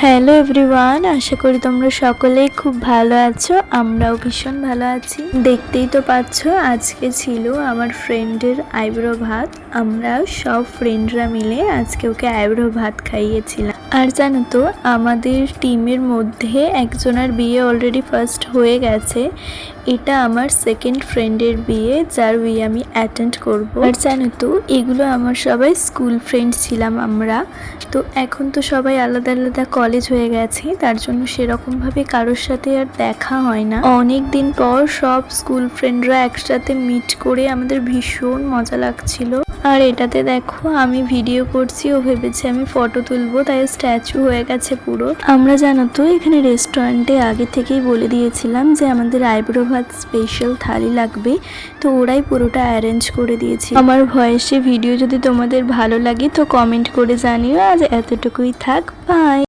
Hello everyone, আশা করি তোমরা সকলেই খুব ভালো আছো। আমরাও ভীষণ ভালো আছি। দেখতেই তো পাচ্ছ, আজকে ছিল আমার ফ্রেন্ডের আইব্রো ভাত। আমরা সব ফ্রেন্ডরা মিলে আজকে ওকে আইব্রো ভাত খাইয়েছিলাম। আর জানো তো, আমাদের টিমের মধ্যে একজনের বিয়ে অলরেডি ফার্স্ট হয়ে গেছে। এটা আমার সেকেন্ড ফ্রেন্ডের বিয়ে, যার বিয়ে আমি অ্যাটেন্ড করব। আর জানো তো, এগুলো আমার সবাই স্কুল ফ্রেন্ড ছিলাম আমরা। তো এখন তো সবাই আলাদা আলাদা কলেজ হয়ে গেছে, তার জন্য সেরকমভাবে কারোর সাথে আর দেখা হয় না। অনেক দিন পর সব স্কুল ফ্রেন্ডরা একসাথে মিট করে আমাদের ভীষণ মজা লাগছিল। আর এটাতে দেখো, আমি ভিডিও করছি, ও ভেবেছে আমি ফটো তুলবো, তাই স্ট্যাচু হয়ে গেছে পুরো। আমরা জানো তো, এখানে রেস্টুরেন্টে আগে থেকেই বলে দিয়েছিলাম যে আমাদের আইব্রো ভাত স্পেশাল থালি লাগবে, তো ওরাই পুরোটা অ্যারেঞ্জ করে দিয়েছে। আমার ভয়েসে ভিডিও যদি তোমাদের ভালো লাগে তো কমেন্ট করে জানিও। আজ এতটুকুই থাক, বাই।